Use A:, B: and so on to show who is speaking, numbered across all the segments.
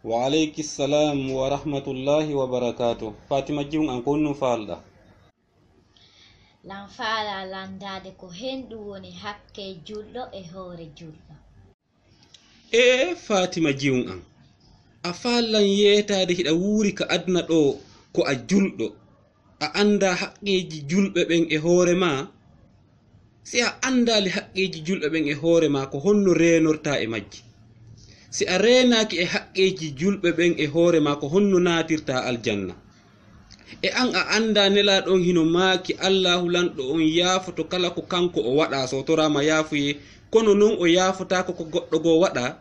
A: Wa alayki salam wa rahmatullahi wa barakatuh. Fatima jiun an konnu falda.
B: Lan faala landade ko hendu woni hakke julɗo e hoore julɗo.
A: Fatima jiun an. A fallan yetade hida wuri ka adna ɗo ko a julɗo. A anda haqqeji julɓe ɓen e hoore ma. Si a andali haqqeji julɓe ɓen e hoore ma ko honno renorta e majji. Si a renaki e haqqeji julɓe ɓen e hoore ma ko honno natirta aljanna. E an a anda nelaɗon hino maaki Allahu lanɗo on yaafoto kala ko kanko o waɗa so torama yaafuye kono non o yaafotako ko goɗɗo go waɗa.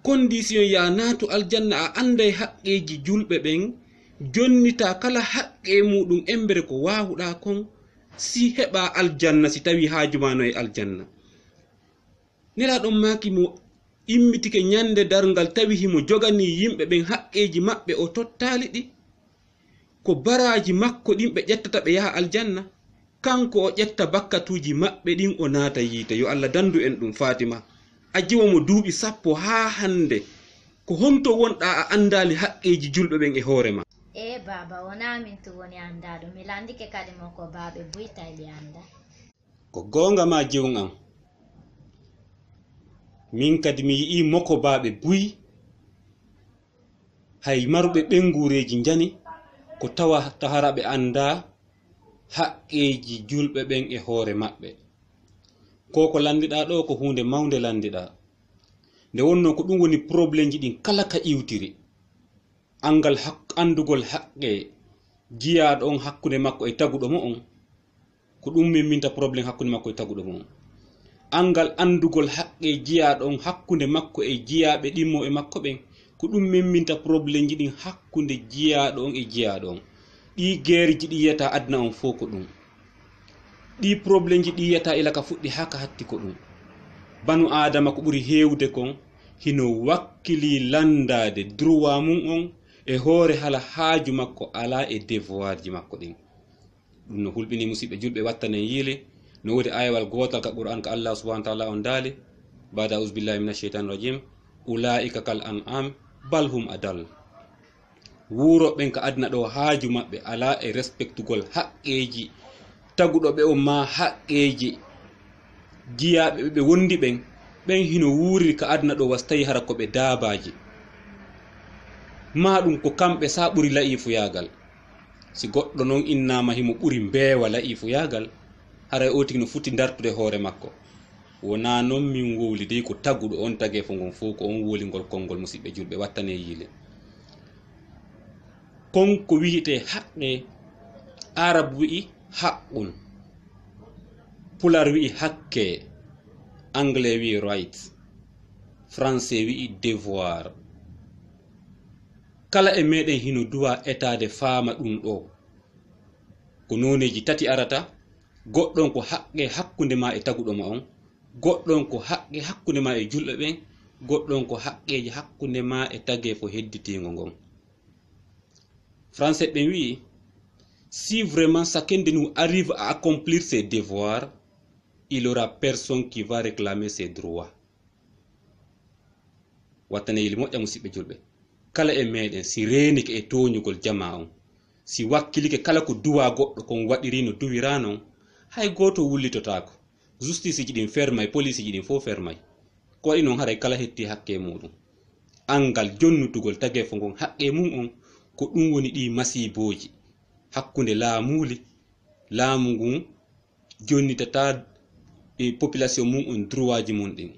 A: Condition ya naatu aljanna a anday haqqeji julɓe ɓen jonnita kala haqqe muɗum embere ko waawuɗa kon si heɓa aljanna si tawi haajumano e aljanna. Nelaɗon maaki mo immitike nyande darngal tawi himo jogani yimɓe ɓen haqqeji maɓɓe o tottali ɗi ko baraji makko ɗin ɓe ƴettata ɓe yaha aljanna, kanko o ƴetta bakkatuji maɓɓe ɗin o naata yiite. Yo Allah dandu en ɗum Fatima. A jiwa mo duuɓi 10 ha hande ko honto wonɗa a andali haqqeji julɓe ɓen e hoore ma.
B: Baba wona min to woni andaɗo mi landike kadi mo ko baaɓe buytayli anda.
A: Ko gonga ma jiwun am. Min kadi mi yi'i moko baaɓe buyi hay maruɓe ɓengureji jani ko tawa tahara ɓe anda haqqeji julɓe ɓen e hoore maɓɓe. Ko landiɗa ɗo ko hunde mawnde landiɗa. Nde wonno ko ɗum woni probléme ji ɗin kala ka iwtiri. Angal andugol haqqe jiyaɗo on hakkunde makko e taguɗo mo on ko ɗum memminta probléme hakkunde makko e taguɗo mo on. Angal andugol haqqe jiyaɗo on hakkunde makko e jiyaɓe ɗimmo e makko ɓen ko ɗum memminta probléme ji ɗin hakkunde jiyaɗo on e jiyaɗo on. Ɗi guerreji ɗi yiyata adna on fo ko ɗum. Ɗi probléme ji ɗi yiyata ila ka fuɗɗi haka hatti ko ɗum. Banu adama ko ɓuri hewde kon hino wakkili landade droit mum on e hoore hala haaju makko ala e devoir ji makko ɗin. Ɗum no hulɓini musidɓe julɓe wattanen yiile no wodi ayawal gotal ka Qur'an ka Allah subhanahu wa ta'ala on dali bada uzbillahi minash shaitanir rajim ulaika kal an'am bal hum adal. Wuro ɓen ka adna ɗo haaju maɓɓe ala e respectugol haqqeji taguɗo ɓe on ma haqqeji jiyaɓe ɓe wondi ɓen hino wuuri ka adna ɗo wastayi hara ko ɓe daabaji ma ɗum ko kamɓe sa ɓuri la'ifu yagal. Si goɗɗo non innama himo ɓuri mbeewa la'ifu yagal haray o tigi no futti dartude hoore makko. Wona non min wowli dey ko taguɗo on tagi fo ngon fof ko on wolingol konngol musidɓe julɓe wattane yiile. Konko wiyete haqqe Arab wi'i haqqun, Pular wi'i hakke, Anglais wi'i right, Français wi'i devoir. Kala e meɗen hino duwa etade faama ɗum ɗo ko noneji tati arata. Goɗɗon ko haqqe hakkunde ma e taguɗo ma on, goɗɗon ko haqqe hakkunde ma e julɓe ɓen, goɗɗon ko haqqeji hakkunde ma e tage fo hedditingo ngon. Français ɓen wi'i si vraiment chacun de nous arrive à accomplir ses devoirs, il aura personne qui va réclamer ses droits. Wattane yili moƴƴa musidɓe julɓe. Kala e meɗen si renike e toñugol jama on, si wakkilike kala ko duwa goɗɗo kon waɗiri no duwira non, hay goto wullitotako. Justice ji ɗin fermay, police ji ɗin fo fermay. Ko waɗi non haray kala hetti hakke muɗum. Angal jonnutugol tage fo ngon haqqe mum on ko ɗum woni ɗi masiboji hakkunde laamuli. Laamu ngun jonnitata e population mum on droit ji mum ɗin.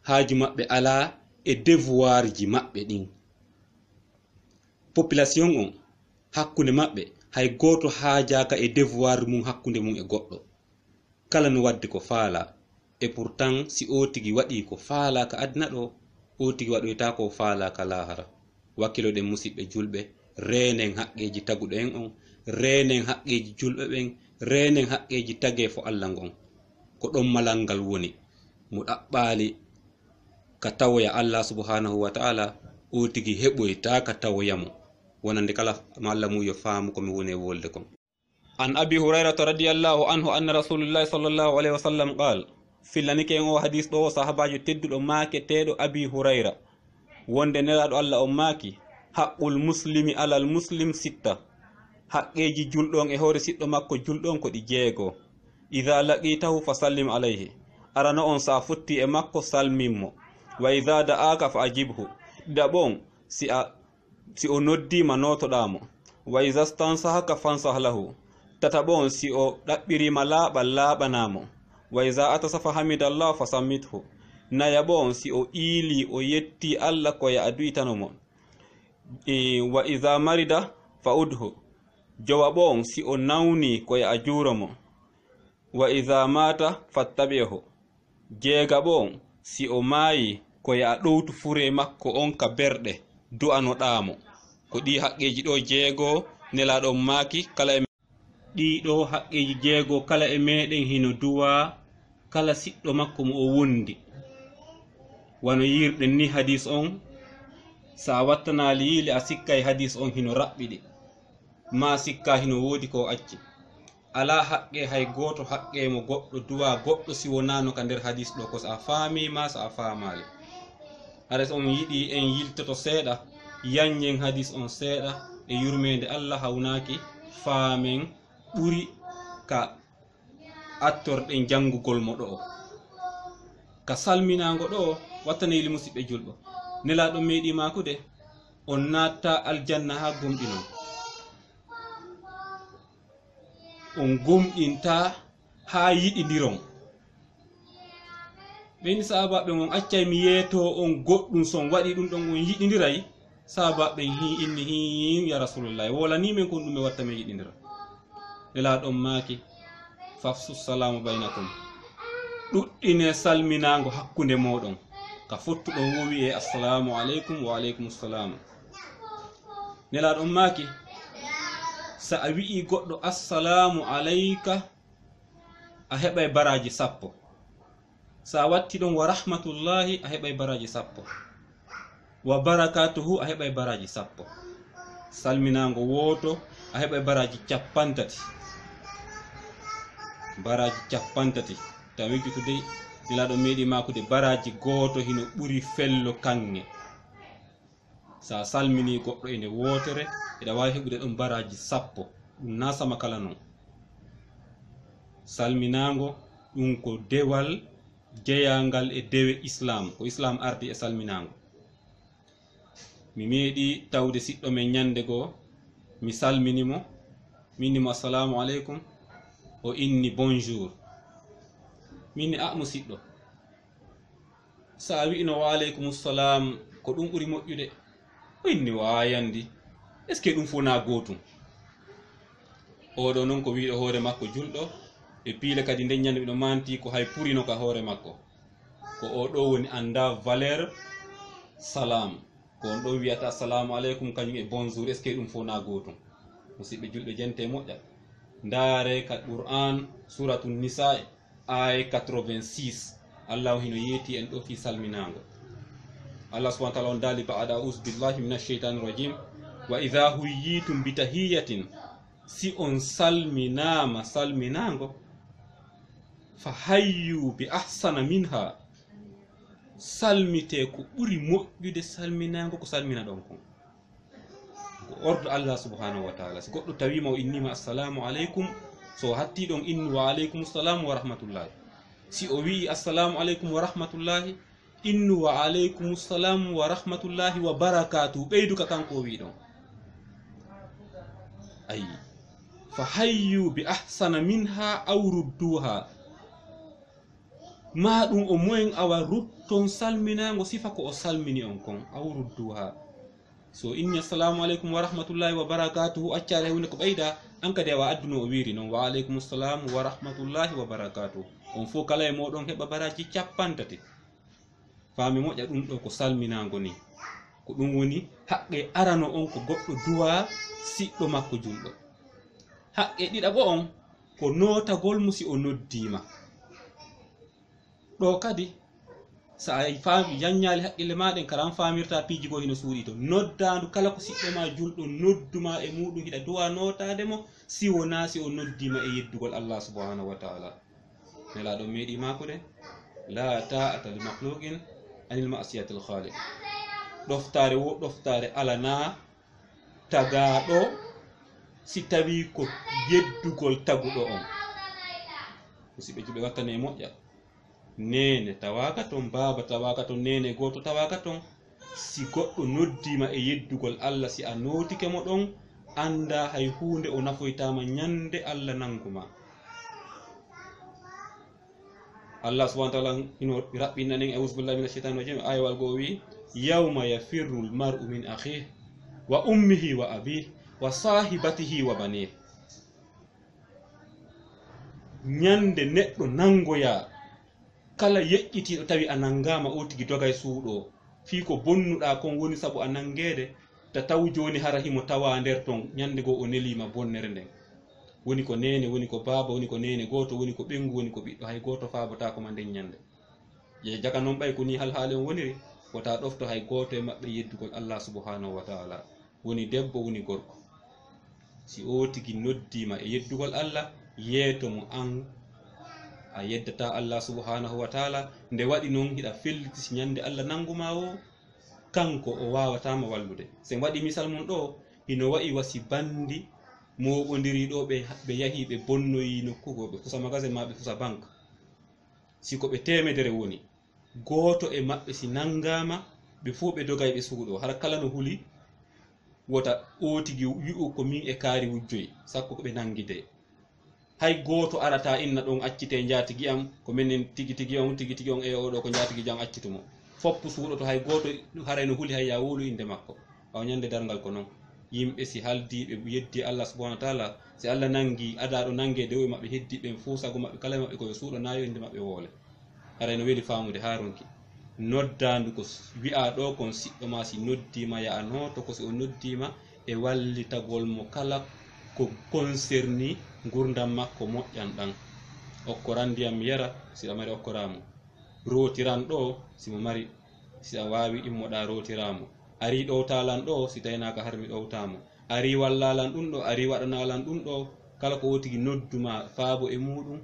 A: Haaju maɓɓe ala e devoir ji maɓɓe ɗin. Population on hakkunde maɓɓe hay goto haajaka e devoir mum hakkunde mum e goɗɗo. Kala no wadde ko faala. Et pourtant si o tigi waɗi ko faala ka adna ɗo, o tigi waɗoyta ko faala ka lahara. Wakkiloɗen musidɓe julɓe renen haqqeji taguɗo en on, renen haqqeji julɓe ɓen, renen haqqeji tage fo Allah ngon. Ko ɗon malal ngal woni mo ɗaɓɓali ka tawoya Allah subhanahu wa ta'ala, o tigi heɓoyta ka tawoyamo wonande kala ma Allah mu yo faamu ko mi woni e wolde kon. An Abi Hurairata radiyallahu anhu anna Rasulullahi sallallahu alayhi wa sallam qala fillanike en o hadis ɗo sahabajo tedduɗo maaketeɗo abi hurayra wonde nelaɗo Allah on maaki haqqul muslimi alal muslim sitta, haqqeji julɗon e hoore siɗɗo makko julɗon ko ɗi 6. idha laqitahu fa sallim alayhi, arana on sa futti e makko salminmo. wa idha da'aka fa ajibhu, ɗiɗaɓon si o noddima notoɗamo. wa idha stansahaka fansah lahu, tataɓon si o ɗaɓɓirima laaɓal laaɓanamo. wa idha atasafa hamidallah fa sammithu, nayaɓon si o iili o yetti Allah koye a du'itanomo. wa idha marida fa udhu, jowaɓon si o nawni koye a juuromo. wa idha mata fattabi'hu, jeegaɓon si o maayi koye a ɗowtu fure makko on ka berɗe du'anoɗamo. ko ɗi haqqeji ɗo 6 nelaɗon maaki kala e ɗiɗo haqqeji 6 kala e meɗen hino duwa kala siɗɗo makko mo o wondi. wano yirɗen ni hadis on sa wattanali yiile a sikkay hadis on hino raɓɓiɗi, ma sikka hino woodi ko acci. ala haqqe hay goto haqqe mo goɗɗo duwa goɗɗo si wonano ka nder hadis ɗo, ko sa faami ma sa a faamali. haɗa on yiɗi en yiltoto seeɗa yanyen hadis on seeɗa e yurmede Allah hawnaki faamen ɓuri ka attorɗen janngugol mo ɗo ka salminago ɗo wattaneli musidɓe julɓo. nelaɗo meɗi makude on natta aljanna ha gomɗinon, on gomɗinta ha yiɗidiron. ɓeni sahabaɓe on accay mi yeeto on goɗɗum son waɗi ɗum ɗon on yiɗidiray. sahabaɓe inni hi ya rasulullah wolanimen kon ɗume watta min yiɗidira. nelaɗon maaki fafsu salamu baynakum, ɗuɗɗine salminago hakkunde moɗon, ka fottuɗon wowi e assalamu aleykum wa aleykum salam. nelaɗon maaki sa a wi'i goɗɗo assalamu alayka a heɓay baraji 10, sa watti ɗon wa rahmatullahi a heɓay baraji 10, wa barakatuhu a heɓay baraji 10, salminago woto a heɓay baraji 30, baraji 30. tawi wikitude nelaɗo meɗi makude baraji goto hino ɓuri fello kange. sa salmini goɗɗo ene wotere eɗa wawi heɓude ɗon baraji 10, ɗum nasama kala non. salminago ɗum ko dewal jeyangal e dewe islam, ko islam ardi e salminago. mi meeɗi tawde siɗɗo men ñande goo mi salminimo, mi innimo assalamu aleykum, o inni bonjour. minni a musidɗo, sa wi'ino wa aleykum salam ko ɗum ɓuri moƴƴude. o inni wayandi est ce que ɗum fo na gotum. oɗo noon ko wiɗo hoore makko julɗo e piile kadi nden ñande miɗo manti ko hay purino ka hoore makko, ko o ɗo woni anda valeur salam, ko on ɗo wiyata assalamu aleykum kañum e bonjour, est ce que ɗum fo na gotum. musidɓe julɓe jente moƴƴa ndaare ka qur'an suratu nisa aya 86 Allah hino yeeti en ɗo fi salminago. Allah subhanahu wa ta'ala on dali ba'da a'udhu billahi minash shaitanir rajim wa idha huyitum bi tahiyatin, si on salminama salminago fa hayyu bi ahsana minha, salmite ko ɓuri moƴƴude salminago ko salmina ɗon kon. ko ordre Allah subhanahu wa ta'ala. si goɗɗo tawima o innima assalamu aleykum, so hatti ɗon inni wa aleykum salam wa rahmatullahi. si o wi assalamu aleykum wa rahmatullahi, innu wa aleykum salam wa rahmatullahi wa barakatuhu, ɓeyduka kanko o wi ɗon. ayi fa hayyu bi ahsana minha aw rudduha, ma ɗum o moyen awa rutton salminago sifa ko o salmini on kon, aw rudduha. so inni assalamu aleykum wa rahmatullahi wa barakatuhu accare hunde ko ɓeyda, an kadi awa adduno o wiri noon wa aleykum salam wa rahmatullahi wa barakatuhu. on fo kala e moɗon heɓa baraji 30. faami moƴƴa ɗum ɗo ko salminago ni, ko ɗum woni haqqe arano on ko goɗɗo duwa siɗɗo makko julɗo. haqqe ɗiɗaɓo on ko notagol mo si o noddima. ɗo kadi sa a faami yanñali haqqille maɗen karan famirta piiji go hino suuɗi to noddandu kala ko siɗɗo ma julɗo nodduma e muɗum hiɗa duwa notade mo si wona si o noddima e yeddugol Allah subhanahu wa ta'ala. nelaɗo meɗi makude la ta'ata li makhluqin anil ma'siyati al khaliq. Ɗoftare wo ɗoftare alana tagaɗo si tawi ko yeddugol taguɗo on. Musidɓe julɓe wattane e moƴƴa, nene tawaka ton, baba tawaka ton, nene goto tawaka ton. Si goɗɗo noddima e yeddugol Allah, si a notike mo ɗon, anda hay hunde o nafoytama ñande Allah nanguma. Allah subhanahu wa ta'ala ino rabbina nen a'udhu billahi minash shaitani rajim, ayawal go wi yawma yafirru al mar'u min akhihi wa ummihi wa abihi wa sahibatihi wa banihi. Ñande neɗɗo nangoya kala yeƴƴitiɗo tawi a nangama o tigi dogay suuɗo, fi ko bonnuɗa kon woni sabu a nangede, ta taw joni hara himo tawa nder ton ñande go o nelima bonnere nden. Woni ko nene, woni ko baba, woni ko nene goto, woni ko ɓengu, woni ko ɓiɗɗo, hay goto faabotako ma nden ñande. Je jaga non ɓay ko ni halhaali on woniri, wota ɗofto hay goto e maɓɓe yeddugol Allah subhanahu wa ta'ala, woni debbo woni gorko. Si o tigi noddima e yeddugol Allah, yeeto mo an a yeddata Allah subhanahu wa ta'ala, nde waɗi noon hiɗa felliti si ñande Allah nanguma o, kanko o wawatama wallude. Sen waɗi misal mum ɗo, hino wa'i wasi bandi moɓodiri ɗo ɓe yahi ɓe bonnoyi nokkugo, ɓe kusa magasin ma ɓe kusa banque. Siko ɓe temedere woni, goto e maɓɓe si nangama, ɓe fuu ɓe dogay ɓe suuɗo, har kala no huli wota o tigi wi'u ko min e kaari wujjoyi sakko ko ɓe nangide. Hay goto arata inna ɗon accite jatigi am ko minen tigi on e oɗo ko jatigi jam accitumo, foppu suuɗoto, hay goto haray no huli hay ya wolu inde makko. Ɓaw ñande dargal ko noon, yimɓe si haldiɓe yeddi Allah subhanahu wa ta'ala, si Allah nangi adaɗo nange dewo maɓɓe heddiɓe fuu sago maɓɓe kala maɓɓe koye suuɗo nayo inde maɓɓe woole. Haray no weli famude haronki noddandu ko wi'a ɗo kon siɗɗo ma si noddima ya anoto ko si o noddima e wallitagol mo kala ko concerni gurdam makko moƴƴan ɗan. Okkoran ndiyam yara siɗa mari okkoramo, rotiran ɗo simo mari, si a wawi immoɗa rotiramo, ari ɗowtalan ɗo si taynaka harmi ɗowtamo, ari wallalan ɗum ɗo, ari waɗanalan ɗum ɗo, kala ko o tigi nodduma faabo e muɗum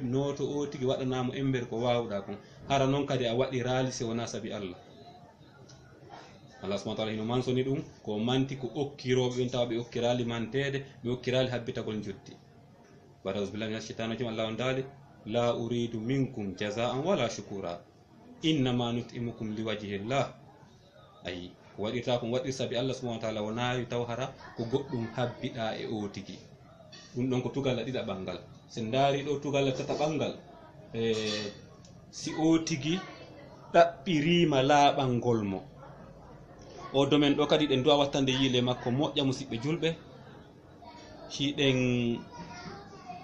A: noto o tigi waɗanamo ember ko wawɗa kon. Hara noon kadi a waɗi raali se wona sabi Allah. Allah subhanahu wa ta'ala hino mansoni ɗum ko manti ko okkiroɓe ɓen tawa ɓe okkirali mantede, ɓe okkirali habbitagol jotti. Bada billahi minash shaitani rajim, Allah on dali la uridu minkum jaza'an wala shukura innama nut'imukum liwajhillah. Ayi waɗirta ko waɗir sabi Allah subhanahu wa ta'ala, wonayi taw hara ko goɗɗum habbiɗa e o tigi. Ɗum ɗon ko tugalla ɗiɗa ɓangal. Sen daari ɗo tugalla tata ɓangal, si o tigi ɗaɓɓirima laaɓangol mo, o domen ɗo kadi ɗen duwa wattande yile makko moƴƴa musidɓe julɓe, hiɗen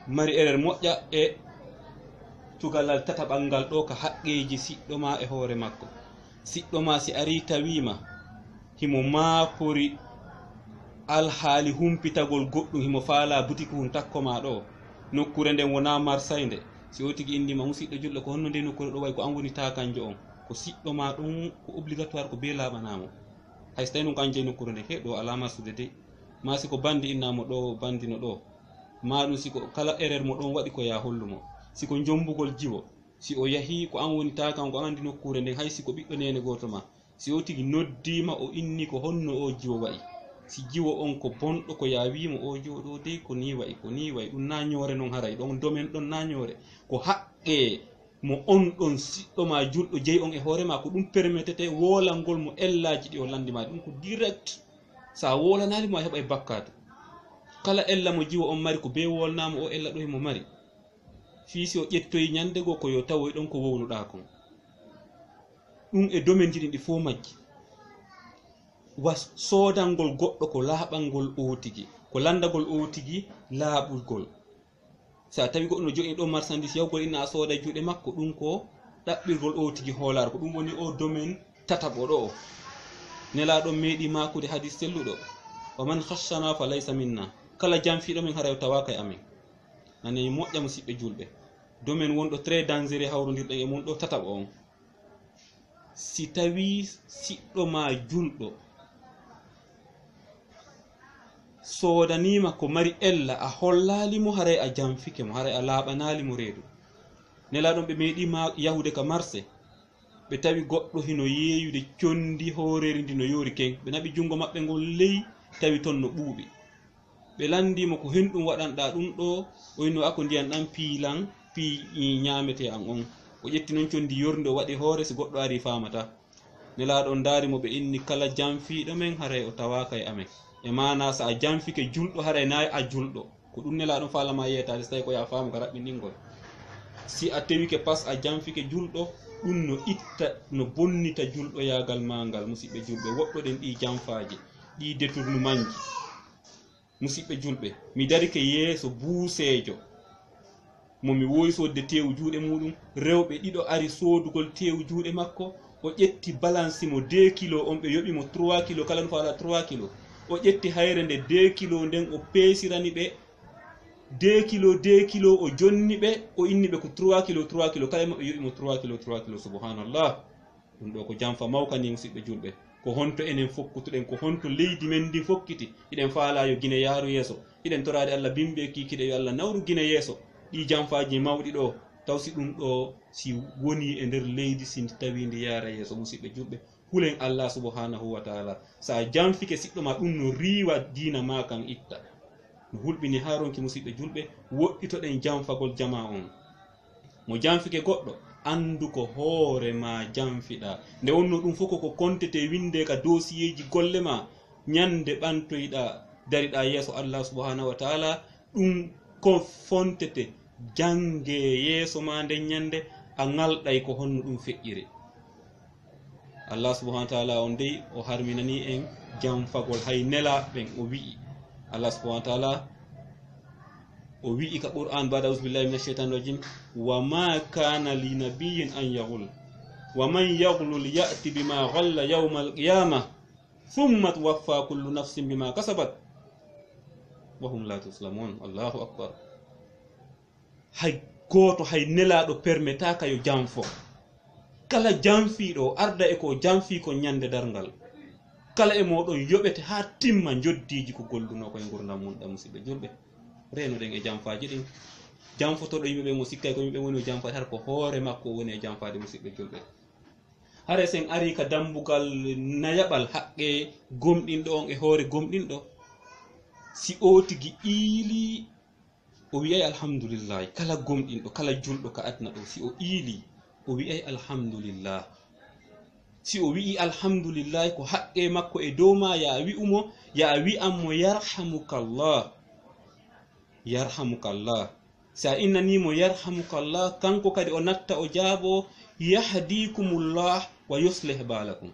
A: mari erreur moƴƴa e tugallal tata ɓangal ɗo ka haqqeji siɗɗo ma e hoore makko. Siɗɗo ma si ari tawima himo maapori alhaali humpitagol goɗɗum, himo faala boutique hun takkoma ɗo, nokkure nden wona marsayde, si o tigi indima musidɗo julɗo ko honno nde nokkure ɗo way ko an woni ta kanjo on, ko siɗɗo ma ɗum ko obligatoire ko be laaɓanamo. hay so tawi ɗum kan jeyi nokkure nde heɗo alama sude dey ma siko bandi innamo ɗo bandino ɗo ma ɗum siko kala erreur mo ɗon waɗi ko ya hollumo, siko jombugol jiwo si o yahi ko an woni ta kan ko an andi nokkure nden, hay siko ɓiɗɗo nene goto ma si o tigi noddima o inni ko honno o jiwo wayi, si jiwo on ko bonɗo ko ya wimo o jiwo ɗo dey ko ni wayi ɗum nañore noon haray ɗon domaine ɗon nañore ko haqqe mo on ɗon siɗɗo ma julɗo jeyi on e hoorema ko ɗum permettete wolangol mo ellaji ɗi o landima ɗum ko direct, sa wolanali mo a heɓa e bakkatu kala ella mo jiwo on mari ko be wolnamo o ella ɗo hemo mari fiisi o ƴettoyi ñande go ko yo tawoy ɗon ko wownuɗa kon ɗum e domaine ji ɗi fo majji was sodangol goɗɗo ko laaɓangol o tigi ko landagol o tigi laaɓugol. Sa tawi goɗɗo no joƴini ɗo marchandise yawgol inna a sooda juuɗe makko ɗum ko ɗaɓɓirgol o tigi hoolare ko ɗum woni o domaine tataɓo ɗo nelaɗon meeɗi makude hadis selluɗo wa man khashshana fa laysa minna, kala jamfiɗo men hara tawaka e amen. Nani moƴƴa musidɓe julɓe domaine wonɗo très dangereux hawrodirɗen e mum ɗo tataɓo on. Si tawi siɗɗo ma julɗo soodanima ko mari ella a hollalimo haray a jamfike mo haray a laaɓanalimo reedu nelaɗon ɓe meeɗima yahude ka marse ɓe tawi goɗɗo hino yeeyude condi hooreri ndi no yoori ken ɓe naɓi jungo maɓɓe ngol ley tawi ton no ɓuuɓi ɓe landimo ko henɗum waɗanɗa ɗum ɗo o yino ako ndiyan ɗan piilan pii ñamete an on o ƴetti noon condi yornde o waɗi hoore si goɗɗo ari famata nelaɗon daarimo ɓe inni kala janfiɗo men haray o tawaka e amen e mana sa a janfike julɗo haray nayi a julɗo ko ɗum nelaɗon falama yeyetade so tawi ko ya faamu ka raɓɓinɗingol si a tewike pas a janfike julɗo ɗum no itta no bonnita julɗo yagal mangal musidɓe julɓe woɗɗoɗen ɗi janfaji ɗi détournementji musidɓe julɓe mi darike yeeso buusejo momi woyi sodde tewu juuɗe muɗum rewɓe ɗiɗo ari sodugol tewu juuɗe makko o ƴetti balance mo 2 kilo on ɓe yoɓimo 3 kilo kala no faala 3 kilo o ƴetti hayre nde 2 kilo nden o peesirani ɓe 2 kilo o jonni ɓe o inni ɓe ko 3 kilo kala maɓɓe yoɓimo 3 kilo subhanallah ɗum ɗo ko janfa mawkani musidɓe julɓe ko honto enen fokkutuɗen ko honto leydi men ndi fokkiti iɗen faalayo guine yaaru yeeso iɗen torade Allah bimbe kikiɗe yo Allah nawru guine yeeso ɗi janfaji mawɗi ɗo taw si ɗum ɗo si woni e nder leydi si tawi ndi yaara yeeso musidɓe julɓe hulen Allah subhanahu wa taala sa janfike siɗɗoma ɗum no riiwa diina ma kan itta no hulɓini haronki musidɓe julɓe woɗɗitoɗen janfagol jama on mo janfike goɗɗo andu ko hoore ma janfiɗa nde wonno ɗum fof koko kontete winde ka dosiyeji golle ma ñande ɓantoyɗa dariɗa yeeso Allah subhanahu wa taala ɗum ko fontete jange yeeso ma nden ñande a ngalɗay ko honno ɗum feƴƴiri Allah subhanahu wa taala on dey o harminani en janfagol hay nelaɓen o wi'i Allah subhanahu wa taala o wi'i ka Qur'an ba'da auzubillahi minash shaitanir rajim wa ma kana li nabiyyin an yaghul wa man yaghlul ya'ti bima ghalla yawmal qiyamah thumma tuwaffa kullu nafsin bima kasabat wa hum la tuslamun. Allahu akbar. hay goto hay nelaɗo permetaka yo janfo kala janfiɗo arda e ko janfi ko ñande darngal kala e moɗon yoɓete ha timma joddiji ko golluno koye gurdam mum ɗam musidɓe julɓe renoɗen e janfaji ɗin janfotoɗo yimɓeɓe mo sikkay ko yimɓe woni o janfade har ko hoore makko woni e janfade musidɓe julɓe hare sen ari ka dambugal nayaɓal haqqe gomɗinɗo on e hoore gomɗinɗo si o tigi iili o wiyay alhamdulillah kala gomɗinɗo kala julɗo ka adna ɗo si o iili o wiyay alhamdulillah si o wi'i alhamdulillah ko haqqe makko e dow ma ya wi'umo ya wi'anmo yarhamukallah sa innanimo yarhamukallah kanko kadi o natta o jaabo yahdikumullah wa yuslih balakum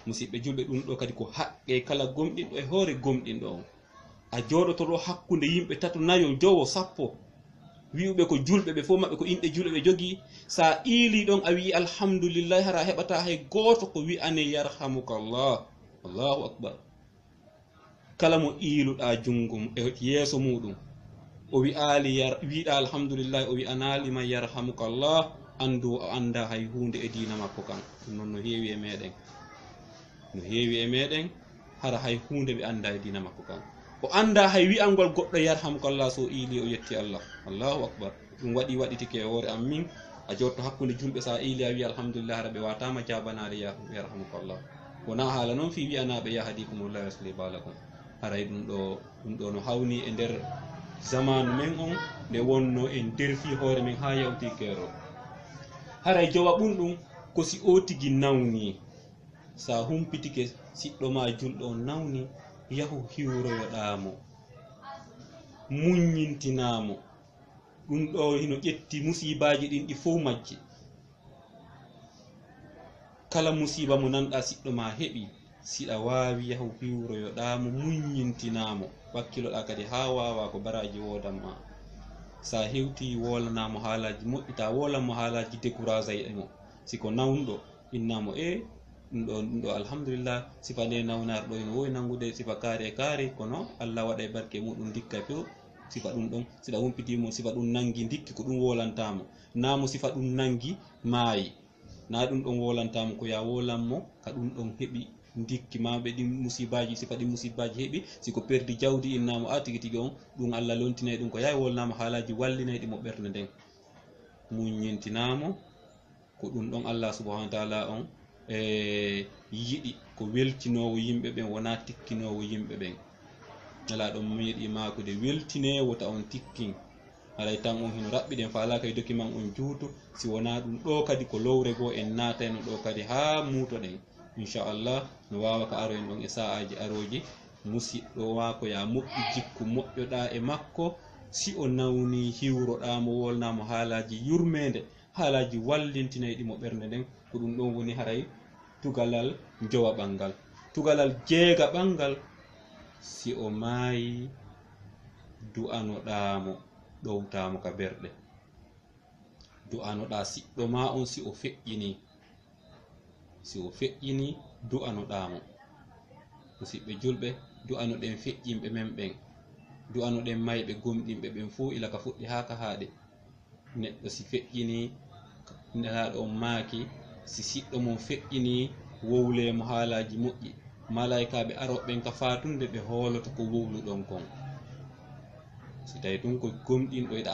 A: musidɓe julɓe ɗum ɗo kadi ko haqqe kala gomɗinɗo e hoore gomɗinɗo on a jooɗoto ɗo hakkunde yimɓe tato nayo jowo sappo wi'uɓe ko julɓe ɓe fof maɓɓe ko inɗe julɓe ɓe jogii sa iili ɗon a wi'i alhamdulillah hara heɓata hay gooto ko wi'ane yarhamukallah. Allahu akbar. kala mo iiluɗa jungum e yeeso muɗum o wiɗa alhamdulillah o wi'analima yarhamukallah andu o anda hay hunde e diina makko kan ɗum noon no heewi e meɗen hara hay hunde ɓe anda e diina makko kan o anda hay wi'angol goɗɗo yarhamukallah so iili o yetti Allah. Allahu akbar. ɗum waɗitike e hoore am min a jotto hakkunde julɓe sa iili a wi alhamdulillah hara ɓe watama jabanade yarhamukallah wona haala noon fi wi'anaɓe yahdikumullah yasli balakum haray ɗum ɗo no hawni e nder zamanu men on nde wonno en derfi hoore men ha yawti keero haray jowa ɓum ɗum ko si o tigi nawni sa humpitike siɗɗo ma julɗo on nawni yahu hiwroyoɗamo muññintinamo ɗum ɗo hino ƴetti musibaji ɗin ɗi fof majji kala musiba mo nanɗa siɗɗo ma heɓi siɗa wawi yahu hiwroyoɗamo muññintinamo wakkiloɗa kadi ha wawa ko baraji wodanma sa hewti wolanamo haalaji moƴƴi ta wolanmo haalaji découragé emo siko nawnuɗo innamo ɗum ɗo alhamdulillah sifa nde nawnarɗo ene wowi nangude sifa kaari e kaari kono Allah waɗa e barke muɗum dikka few sifa ɗum ɗon siɗa humpitimo sifa ɗum nangi dikki ko ɗum wolantamo namo sifa ɗum nangi maayi na ɗum ɗon wolantamo ko ya wolanmo ka ɗum ɗon heɓi dikki maɓe ɗin musibaji sifa ɗin musibaji heɓi siko perdi jawdi innamo a tigi tigi on ɗum Allah lontinay ɗum ko yawi wolnama haalaji wallinayɗi mo ɓernde nden muññintinamo ko ɗum ɗon Allah subhanahu wa ta'ala on yiɗi ko weltinowo yimɓe ɓen wona tikkinowo yimɓe ɓen. Nelaɗon meeɗi makude weltinewo ta on tikkin haray tan on hino raɓɓiɗen faala kay document on juuto si wona ɗum ɗo kadi ko lowre goo en natayno ɗo kadi ha mutoɗen inchallah no wawa ka aro en ɗon e sa'aji aroji musidɗo wako ya moƴƴi jikku moƴƴoɗa e makko si o nawni hiwroɗamo wolnamo haalaji yurmede haalaji wallintinayiɗimo ɓernde nden ko ɗum ɗon woni haray tugalal jowa ɓangal tugalal jeega ɓangal si o maayi du'anoɗamo ɗowtamo ka berɗe du'anoɗa siɗɗo ma on si o feƴƴini du'anoɗamo musidɓe julɓe du'anoɗen feƴƴinɓe men ɓen du'anoɗen mayɓe gomɗinɓe ɓen fuu ila ka fuɗɗi ha ka haaɗe neɗɗo si feƴƴini nelaɗo on maaki si siɗɗo mum feƴƴini wowlemo haalaji moƴƴi malaikaɓe aroɓen ka fatunde ɓe hooloto ko wowluɗon kon si tawi ɗum ko gomɗinɗo eɗa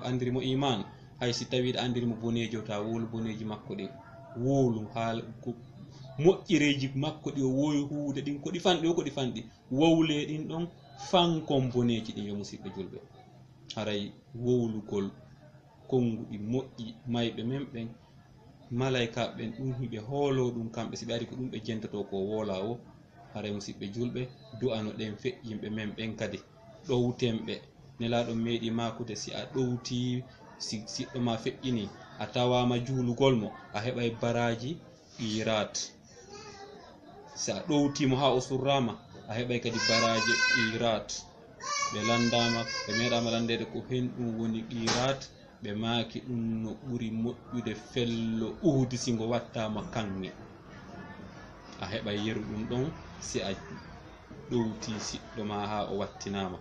A: andirimo iman hay si tawi ɗa andirimo boneji o ta wowlu boneji makko ɗin wowlu haala moƴƴireji makko ɗi o wowi huwude ɗin ko ɗi fanɗi o ko ɗi fanɗi wowle ɗin ɗon fankon boneji ɗin yo musidɓe julɓe haray wowlugol konguɗi moƴƴi mayɓe men ɓen malaika ɓen ɗum hiɓe hoolo ɗum kamɓe si ɓe ari ko ɗum ɓe jentoto ko wola o haray musidɓe julɓe du'ano ɗen feƴƴinɓe men ɓen kadi ɗowtenɓe nelaɗo meeɗi makude si a ɗowti si siɗɗo ma feƴƴini a tawama juulugol mo a heɓay baraji qirat si a ɗowtimo ha o surrama a heɓay kadi baraji qirat ɓe landama ɓe meeɗama landede ko hen ɗum woni qirat ɓe maaki ɗum no ɓuri moƴƴude fello uhudi si ngo wattama kanŋe a heɓay yeru ɗum ɗon si a ɗowti siɗɗo ma ha o wattinama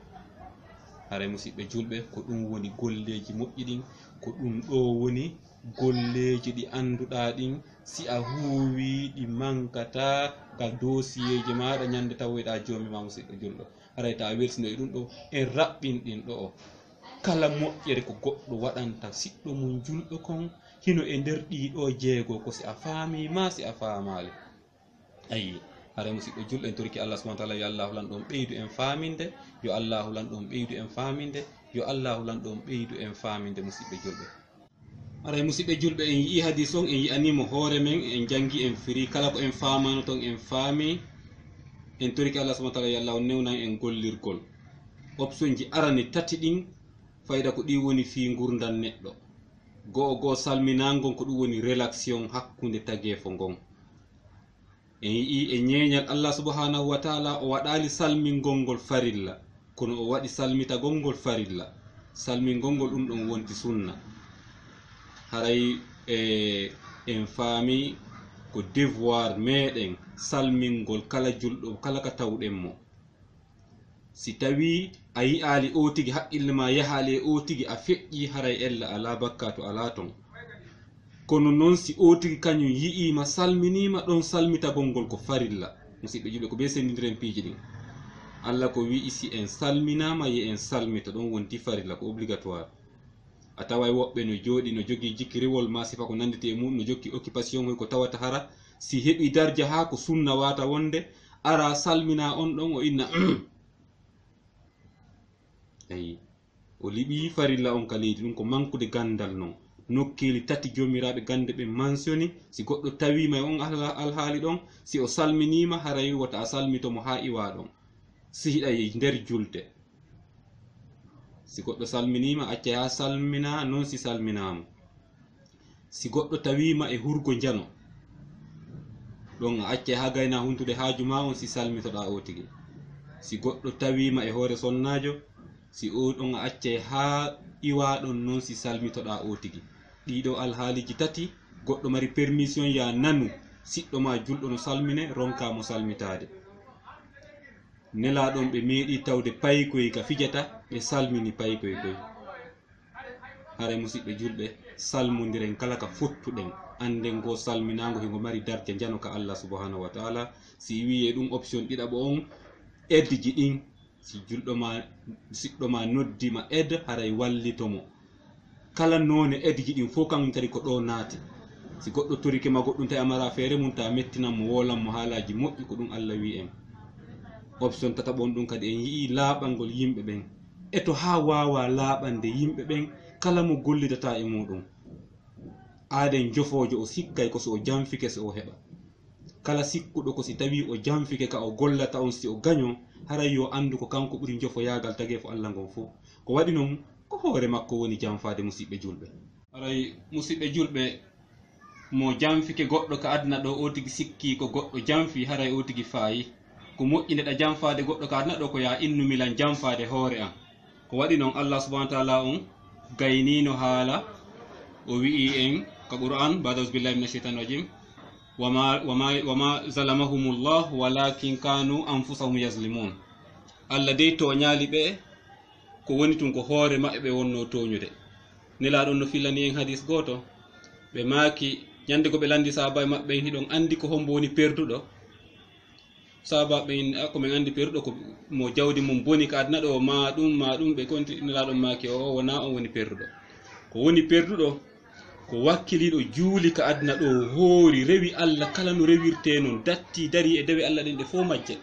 A: haray musidɓe julɓe ko ɗum woni golleji moƴƴi ɗin ko ɗum ɗo woni golleji ɗi anduɗa ɗin si a huuwi ɗi mankata ka dosiyeji maɗa ñande tawoyɗa jomi ma musidɗo julɗo haray ta weltino e ɗum ɗo en raɓɓin ɗin ɗo o kala moƴƴere ko goɗɗo waɗanta siɗɗo mum julɗo kon hino e nder ɗiɗo jeego ko si a faami ma si a faamali ayi haray musidɓe julɗo en torki Allah subhanahu wa ta'ala yo Allahu lan ɗon ɓeydu en faaminde yo Allahu lan ɗon ɓeydu en faaminde yo Allahu lan ɗon ɓeydu en faaminde musidɓe julɓe haray musidɓe julɓe en yi'i hadis on en yi'animo hoore men en jangi en firi kala ko en faamano ton en faami en torki Allah subhanahu wa ta'ala yo Allahu newnan en gollirgol option ji arani tati ɗin fayda ko ɗi woni fi gurdam neɗɗo go'o salminagon ko ɗum woni relaxion hakkunde tageefo ngon en yi'i e ñeeñal Allah subhanahu wa ta'ala o waɗali salmingol ngol farilla kono o waɗi salmitagol ngol farilla salmingol ngol ɗum ɗon wonti sunna haray en faami ko devoir meɗen salmingol kala julɗo kala ka tawɗen mo si tawi a yi'ali o tigi haqqille ma yahali e o tigi a feƴƴi haray ella ala bakka to ala ton kono noon si o tigi kañum yi'ima salminima ɗon salmitagol ngol ko farilla musidɓe julɓe ko be sendidiren piiji ɗin Allah ko wi'i si en salminama ye en salmita ɗon wonti farilla ko obligatoire a taway woɓɓe no jooɗi no jogui jikkiriwol ma sifa ko nandite e mum no jokki occupation hoy ko tawata hara si heɓi darja ha ko sunna wata wonde ara salmina on ɗon o inna ayi o liɓi farilla on ka leydi ɗum ko mankude gandal noon nokkeli tati jomiraɓe gande ɓe mensioni si goɗɗo tawima e on alhaali ɗon si o salminima haray wota a salmitomo ha iwa ɗon si hiɗa e nder julde si goɗɗo salminima accay ha salmina noon si salminama si goɗɗo tawima e hurgo jano ɗon a accay ha gayna huntude haaju ma on si salmitoɗa o tigi si goɗɗo tawima e hoore sonnajo si o ɗon a accay ha iwa ɗon noon si salmitoɗa o tigi ɗiɗo alhaaliji tati goɗɗo mari permission ya nanu siɗɗo ma julɗo no salmine ronkamo salmitade nelaɗon ɓe meeɗi tawde paykoy ka fijata ɓe salmini paykoy koy haray musidɓe julɓe salmodiren kala ka fottuɗen anden go salminago hego mari darja jano ka Allah subhanahu wa ta'ala si wiye ɗum option ɗiɗaɓo on aide ji ɗin si julɗo ma siɗɗo ma noddima aide haray wallitomo kala none ediji ɗin fof kañum kadi ko ɗo naati. si goɗɗo torike ma goɗɗum tawi amara feere mum ta mettinanmo wolanmo haalaji moƴƴi ko ɗum Allah wi en. Option tataɓon ɗum kadi en yii laaɓalngol yimɓe ɓen e to ha wawa laaɓande yimɓe ɓen kala mo gollidata e muɗum aaden jofojo o sikkay ko so o janfike so o heɓa. Kala sikkuɗo ko si tawi o janfike ka o gollata on si o gaño haray yo andu ko kanko ɓuri jofo yagal tagi fo Allah ngon fof. Ko waɗi noon ko hoore makko woni janfade musidɓe julɓe. Haray musidɓe julɓe, mo janfike goɗɗo ka aduna ɗo o tigi sikki ko goɗɗo janfi haray o tigi faayi. Ko moƴƴi neɗa janfade goɗɗo ka aduna ɗo ko ya innu milan janfade hoore an. Ko waɗi noon Allah subhanahu wa ta'ala on gaynino haala o wi'i en ka Qur'an ba'da billahi minash shaitani rajim wama zalamahumullah walakin kanu anfusahum yazlimun. Allah dey toñali ɓe ko woni tun ko hoore maɓɓe ɓe wonno toñude. Nelaɗon no fillani en hadis goto ɓe maaki ñande ko ɓe landi sahabaɓe maɓɓe hiɗon andi ko hombo woni perduɗo. Sahabaɓe ko min andi perduɗo ko mo jawdi mum boni ka aduna ɗo ma ɗum ɓe konti nelaɗon maaki o wona on woni perduɗo. Ko woni perduɗo ko wakkiliɗo juuli ka aduna ɗo hoori rewi Allah kala no rewirte non datti dari e dewe Allah ɗen ɗe fof majje.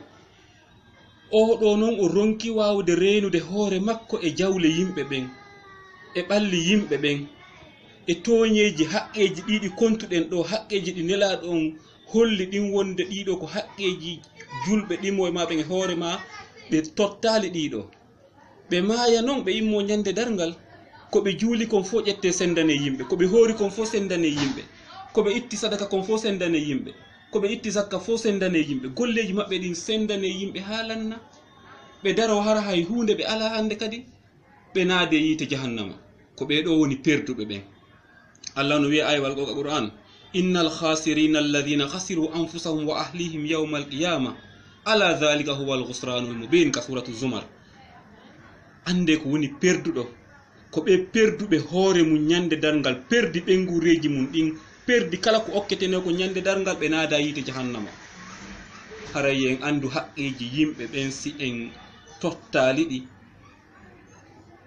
A: O ɗo noon o ronki wawde reenude hoore makko e jawle yimɓe ɓen e ɓalli yimɓe ɓen e toñeji haqqeji ɗiɗi kontuɗen ɗo haqqeji ɗi nelaɗon holli ɗin wonde ɗiɗo ko haqqeji julɓe ɗimo e maɓe e hoore ma ɓe tottali ɗiɗo ɓe maaya noon ɓe immo ñande dargal ko ɓe juuli kon fof ƴette sendane yimɓe, ko ɓe hoori kon fof sendane yimɓe, ko ɓe itti sadaka kon fof sendane yimɓe, ko ɓe itti zakka fof sendane yimɓe, golleji maɓɓe ɗin sendane yimɓe haalanna ɓe daro hara hay hunde ɓe ala hande kadi ɓe naade yiite jahannama. Ko ɓeɗo woni perduɓe ɓen. Allah no wi'a aywal go Qur'an innal khasirina alladhina khasiru anfusahum wa ahlihim yawma alqiyama ala dhalika huwa alghusranul mubin ka suratu Zumar. Ande ko woni perduɗo ko ɓe perduɓe hoore mum ñande dargal, perdi ɓengureji mum ɗin, perdi kala ko okketene ko ñande dargal ɓe naada yiite jahannama. Haray en andu haqqeji yimɓe ɓen si en tottali ɗi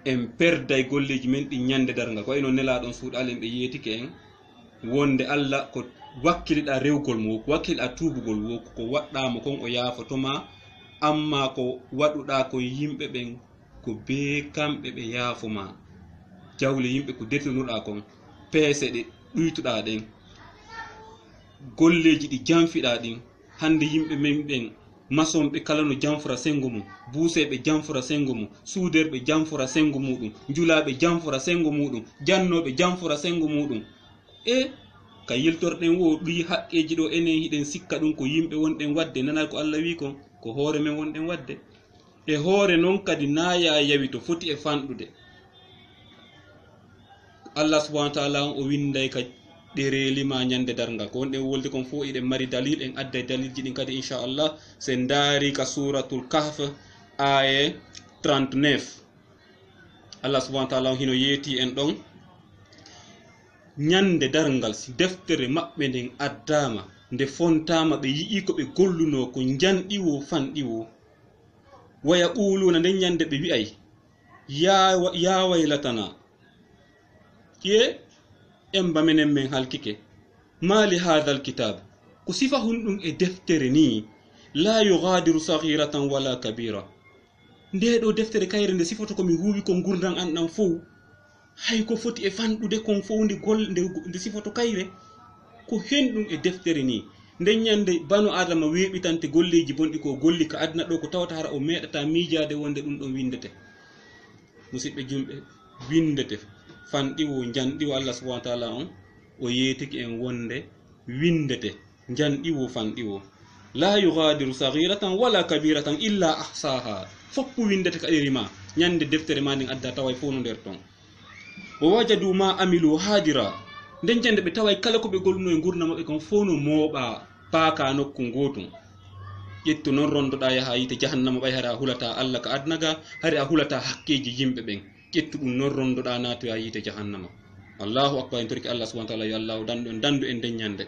A: en perday golleji men ɗi ñande dargal. Ko wayno nelaɗon suuɗalen ɓe yeetike en wonde Allah ko wakkiliɗa rewgol mo ko wakkiliɗa tubugol wo ko waɗɗama kon o yaafotoma, amma ko waɗuɗa ko yimɓe ɓen ko be kamɓe ɓe yaafoma. Jawle yimɓe ko dettonuɗa kon, peese ɗe ɗuytuɗa ɗen, golleji ɗi janfiɗa ɗin, hande yimɓe men ɓen masonɓe kala no janfora sengo mum, buuseɓe janfora sengo mum, suuderɓe janfora sengo muɗum, julaɓe janfora sengo muɗum, jannoɓe janfora sengo muɗum. E ka yiltorɗen wo ɗuyi haqqeji ɗo enen hiɗen sikka ɗum ko yimɓe wonɗen wadde. Nanal ko Allah wi kon ko hoore men wonɗen wadde. E hoore noon kadi naya yawi to foti e fanɗude. Allah subhanahu wa ta'ala o winday ka ɗereli ma ñande dargal ko wonɗen wolde kon fof iɗen mari dalil en adday dalilji ɗin kadi inchallah sen daari ka suratul kahf aya 39. Allah subhanahu wa ta'ala hino yeeti en ɗon ñande dargal si deftere maɓɓe nden addama nde fontama ɓe yi'i ko ɓe golluno ko janɗiwo fanɗiwo waya ɓuuluna nden ñande ɓe wi'ay ya waylatana ye emba menen men halkike mali hadal kitab ko sifa hunɗum e deftere ni la yughadiru saghiratan wala kabira. Nde ɗo deftere kayre nde sifoto komi huwi ko gurdan an ɗan fof hay ko foti e fanɗude kon fof nde sifoto kayre ko henɗum e deftere ni. Nden ñande banu adama weɓitante golleji bonɗi ko golli ka aduna ɗo ko tawata hara o meɗata miijade wonde ɗum ɗon windete. Musidɓe jumɓe, windete fanɗiwo janɗiwo Allah subhanahu wa ta'ala on o yeetiki en wonde windete janɗiwo fanɗiwo la yughadiru saghiratan wala kabiratan illa ahsaha. Foppu windete ka ɗerima ñande deftere ma ndin adda taway fof no nder ton. O wajadu ma amilu hadira. Nden jande ɓe taway kala ko ɓe golluno e gurna maɓɓe kon fof no mooɓa paaka nokku gotum. ƴettu noon rondoɗa yaha yite jahannama ɓay hari a hulata Allah ka adnaga hari a hulata hakkeji yimɓe ɓen. ƴettu ɗum noon rondoɗa natoya yite jahannama. Allahu akbar. En torki Allah subhanahu wa ta'ala yo Allah dandu en nden ñande.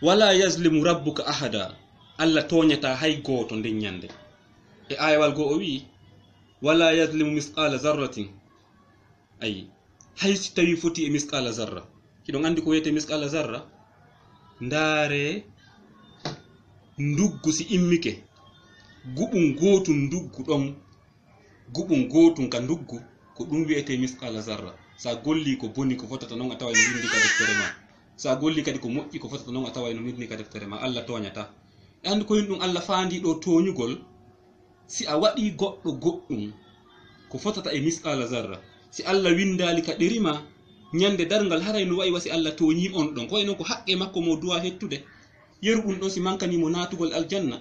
A: Wala yazlimu rabbuka ahada. Allah toñata hay goto nden ñande. E ayawal go o wi wala yazlimu misqala zarratin. Ayi hay si tawi foti e misqala zarra. Kiɗon andi ko wiyete misqala zarra? Ndaare nduggu si immike guɓum gotum nduggu ɗon, guɓum gotum ka nduggu ko ɗum wiyete misqala zarra. Sa golli ko boni ko fotata non a tawa no windi ka deftere ma, sa golli kadi ko moƴƴi ko fotata non a tawa no windi ka deftere ma. Allah toñata. E andi ko ɗum Allah faandi ɗo toñugol, si a waɗi goɗɗo goɗɗum ko fotata e misqala zarra, si Allah windali ka ɗerima ñande dargal haray no wayi wasi Allah toñi on ɗon, ko non ko haqqe makko mo duwa hettude. Yeru ɗum ɗon si mankanimo natugol aljanna,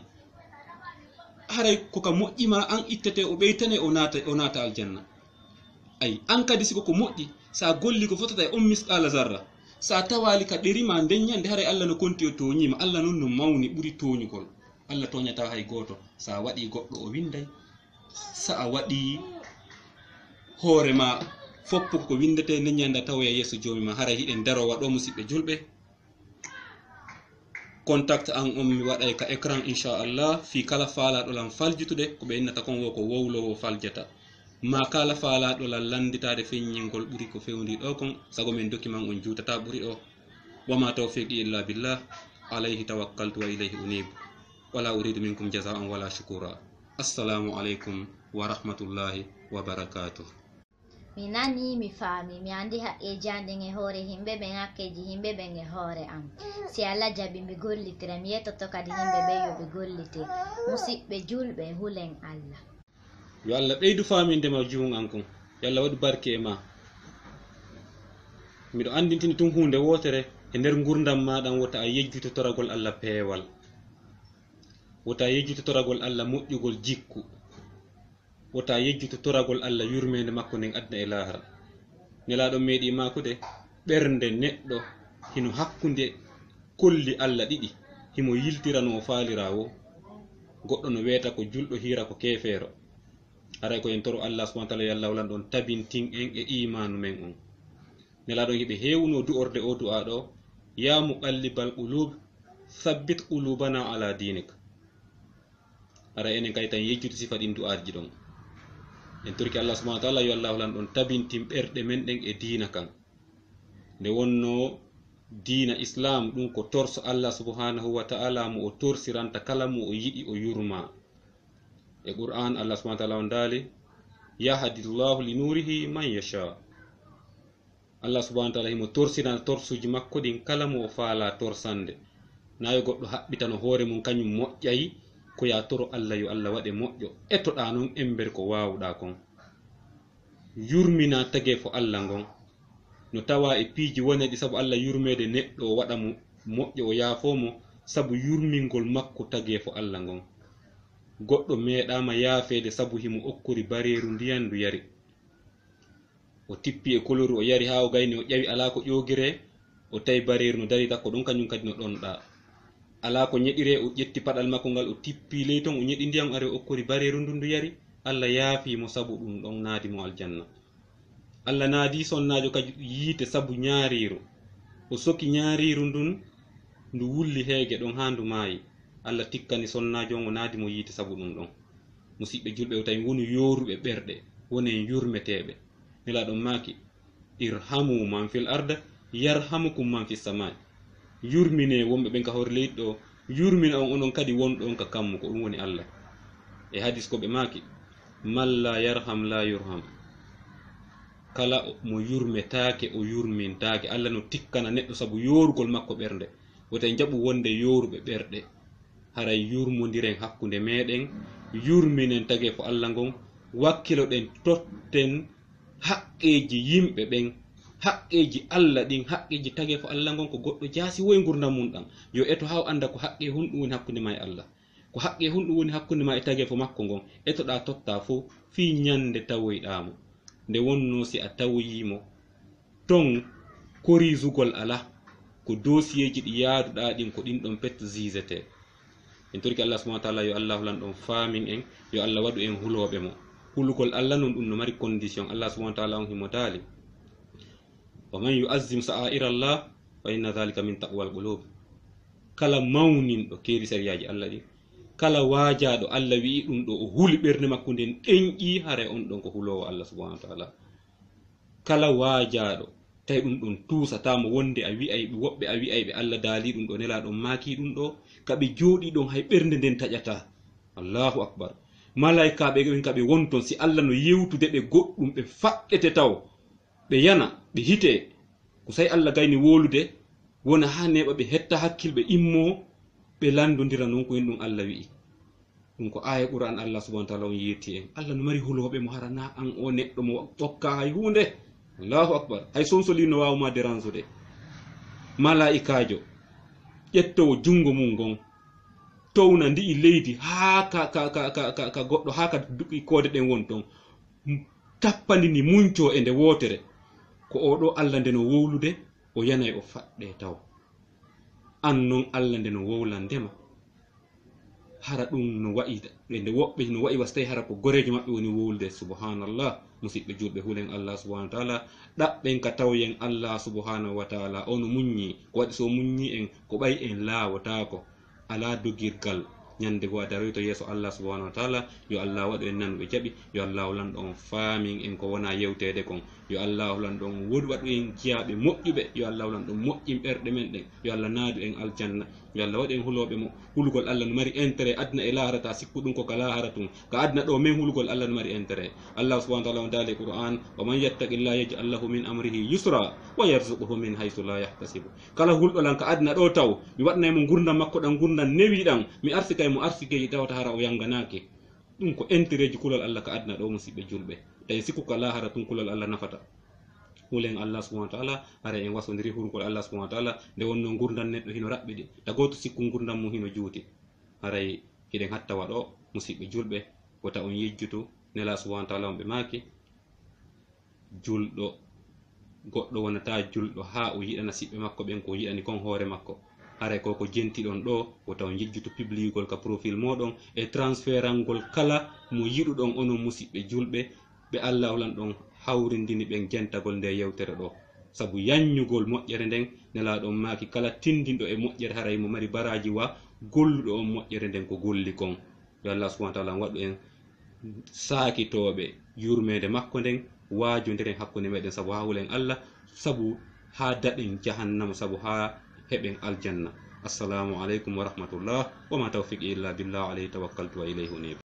A: haray koka moƴƴima an ittete o ɓeytane o naata aljanna. Ay an kadi siko ko moƴƴi sa golli ko fotata e on misqala zarra, sa tawali ka ɗerima nden ñande haray Allah no konti o toñima. Allah non no mawni ɓuri toñugol. Allah toñata hay goto. Sa waɗi goɗɗo o winday, sa a waɗi hoorema foppo ko windete nden ñande a tawoya yeeso jomima. Haray hiɗen darowa ɗo musidɓe julɓe. Contact an on mi waɗay ka écran inchallah fi kala faalaɗolan faljitude ko ɓe innata kon wo ko wowlowo faljata, ma kala faalaɗolan landitade feññingol ɓuri ko fewndi ɗo kon, sago men document on juutata ɓuri o. wama tawfiqi illa billah, alayhi tawakkaltu wa ilayhi unib, wala uridu minkum jazaan wala shukura. Assalamu aleykum wa rahmatullahi wa barakatuh.
B: Mi nani mi faami, mi andi haqqeji anden e hoore himɓe ɓen, hakkeji himɓe ɓen e hoore am. Si Allah jaɓi mi gollitira, mi yettoto kadi himɓe ɓe yo ɓe gollite. Musidɓe julɓe hulen Allah.
A: Yo Allah ɓeydu famindema juun an kon, yo Allah waɗu barke e ma. Miɗo andintini tun hunde wotere e nder gurdam maɗan, wota a yejjuto toragol Allah peewal, wota yejjuto toragol Allah moƴƴugol jikku, wota yejjuto toragol Allah yurmede makko nden adna e lahara. Nelaɗo meeɗi makude ɓernde neɗɗo hino hakkunde kolli Allah ɗiɗi himo yiltira no faalira wo. Goɗɗo no weeta ko julɗo hira ko kefeero. Haray ko en toro Allah subhanahu wa ta'ala yalla wulan ɗon tabintin en e imanu men on. Nelaɗon hiɓe hewno du'orde o du'a ɗo: ya muqallibal qulub thabbit qulubana ala dinik. Haray enen kay tan yejjude sifa ɗin du'aji ɗon. En turki Allah subhanahu wa ta'ala yo Allah lan ɗon tabintin ɓerɗe men ɗen e diina kan. Nde wonno diina islam ɗum ko torso Allah subhanahu wa ta'ala mo o torsiranta kala mo o yiɗi o yurma. E Qur'an Allah subhanahu wa ta'ala on dali: yahdillahu li nurihi man yasha. Allah subhanahu wa ta'ala himo torsiranta torsuji makko ɗin kala mo o faala torsande. Nayo goɗɗo haɓɓitano hoore mum kañum moƴƴayi ko ya toro Allah yo Allah waɗe moƴƴo. Ettoɗa non ember ko wawɗa kon, yurmina tage fo Allah ngon. No tawa e piiji woneɗi sabu Allah yurmede neɗɗo o waɗa mo moƴƴo o yaafomo sabu yurmingol makko tage fo Allah ngon. Goɗɗo meeɗama yaafede sabu himo okkori bareeru ndiyan ndu yari, o tippi e koloru o yari ha o gayni o ƴawi ala ko ƴogire, o tawi bareeru no dari takko ɗon kañum kadi no ɗonɗa. Ala ko ñeɗire, o ƴetti paɗal makko ngal o tippi ley ton, o ñeɗi ndiyam ari o okkori bareeru ndun ndu yari. Allah yaafimo sabu ɗum ɗon naadi mo aljanna. Allah naadi sonnajo kadi yiite sabu ñaariru, o soki ñaariru ndun ndu wulli heege ɗon ha ndu maayi. Allah tikkani sonnajo on o naadi mo yiite sabu ɗum ɗon. Musidɓe julɓe, o tawi woni yoruɓe ɓerɗe, wonen yurmeteɓe. Nelaɗon maaki: irhamu man fil arda yarhamukum man fis samai. Yurmine wonɓe ɓen ka hoore leydi ɗo, yurmina on onon kadi wonɗo on ka kammu, ko ɗum woni Allah. E hadis ko ɓe maaki: man la yarham la yurham. Kala mo yurmetake o yurmintake. Allah no tikkana neɗɗo sabu yorugol makko ɓernde. Woto en jaɓu wonde yoruɓe ɓerɗe. Haray yurmodiren hakkunde meɗen, yurminen tage fo Allah ngon, wakkiloɗen totten haqqeji yimɓe ɓen, haqqeji Allah ɗin, haqqeji tage fo Allah ngon. Ko goɗɗo jaasi woy gurdam mum ɗam, yo eto haw anda ko haqqe hunɗum woni hakkunde ma e Allah, ko haqqe hunɗum woni hakkunde ma e tage fo makko ngon. Etoɗa totta fo fi ñande tawoyɗamo. Nde wonno si a tawoyimo ton korisugol ala, ko dosieji ɗi yaaduɗa ɗin ko ɗin ɗon pet zizete. En turki Allah subhanahu wa ta'ala yo Allah lan ɗon faamin en, yo Allah waɗu en huloɓe mo. Hulugol Allah non ɗum no mari condition. Allah subhanahu wa ta'ala on himo taali: wa man yu'azzim sa'aira Allah fa inna dhalika min taqwal qulub. Kala mawninɗo keeri sariyaji Allah ɗi, kala waajaɗo Allah wi'i ɗum ɗo o huli ɓernde makko nden ɗenƴi, hare on ɗon ko hulowo Allah subhanahu wa ta'ala. kala waajaɗo tawi ɗum ɗon tuusatamo wonde a wi'ay ɓe woɓɓe a wi'ay ɓe Allah daali ɗum ɗo nelaɗon maaki ɗum ɗo kaɓe jooɗi ɗon hay ɓernde nden taƴata. Allahu akbar. malaikaɓe ɓen kaɓe wonton si Allah no yewtude ɓe goɗɗum ɓe faɗɗete taw ɓe yana ɓe hite ko sai Allah gayni wolude wona ha neɓa ɓe hetta hakkilɓe immo ɓe landodira non ko hen ɗum Allah wi'i. ɗum ko aya Qur'an Allah subhanahu wa ta'ala on yetti en. Allah no mari huloɓe mo harana an o neɗɗo mo ɓokka hay hunde. Allahu akbar. hay sonsoli no wawma dérangede. malaikajo ƴettowo jungo mum gon towna ndi'i leydi ha ka goɗɗo ha ka duɓi koode ɗen won ton tappandini munco e nde wotere ko oɗo Allah nde no wowlude o yanay o faɗɗe taw an non Allah nde no wowla ndema hara ɗum no wa'i nde woɓɓe no wa'i was tawi hara ko gorejo maɓɓe woni wowlude. subhanallah. musidɓe julɓe hulen Allah subhanahu wa ta'ala ɗaɓɓen ka tawyen Allah subhanahu wa ta'ala ono muññi ko waɗi so muññi en ko ɓay en laawotako ala dogirgal ñande go a daroyto yeeso Allah subhanahu wa ta'ala. yo Allah waɗu en nanuɓe jaɓi. yo Allah lanɗo on faamin en ko wona yewtede kon. yo Allah lanɗo on woɗi waɗu en jiyaɓe moƴƴuɓe. yo Allah lanɗo moƴƴin ɓerɗe men ɗen. yo Allah naadu en aljanna. yo Allah waɗu en huloɓe mo hulugol Allah no mari intérêt adna e lahara ta sikku ɗum ko ka lahara tun ka adna ɗo men hulugol Allah no mari intérêt. Allah subhanahu wa ta'ala on daali Qur'an wa man yattaqillaha yaj'al lahu min amrihi yusra wa yarzuquhu min haythu la yahtasibu. kala hulɗolan ka adna ɗo taw mi waɗnaymo gurdam makko ɗan gurdam newiɗan mi arsika mo arsikeji tawata hara o yanganake. ɗum ko intérêt ji kulol Allah ka adna ɗo musidɓe julɓe. tawi sikku ka lahara tun kulol Allah nafata. hulen Allah subhanahu wa ta'ala ara en wasodiri hurgol Allah subhanahu wa ta'ala nde wonno gurdam neɗɗo hino raɓɓiɗi tagoto sikku gurdam mum hino juuti. haray hiɗen hatta waɗo musidɓe julɓe wota on yejjutu nela subhanahu wa ta'ala on ɓe maaki julɗo goɗɗo wonata julɗo ha o yiɗana siɓɓe makko ɓen ko yiɗani kon hoore makko. haray koko jentiɗon ɗo wota on yejjutu publigol ka profil moɗon e transférangol kala mo yiɗuɗon onon musidɓe julɓe ɓe Allah holan ɗon hawrindini ɓen jentagol nde yewtere ɗo sabu yanyugol moƴƴere nden nelaɗon maaki kala tindinɗo e moƴƴere haray mo mari baraji wa golluɗo on moƴƴere nden ko golli kon. yo Allah subhanahu wa ta'ala waɗu en saakitoɓe yurmede makko nden waajodiren hakkunde meɗen sabu ha hulen Allah sabu ha daɗen jahannama sabu ha heɓen aljanna. assalamu aleykum wa rahmatullah wa ma tawfiqi illa billah alayhi tawakkaltu wa ilayhi unib.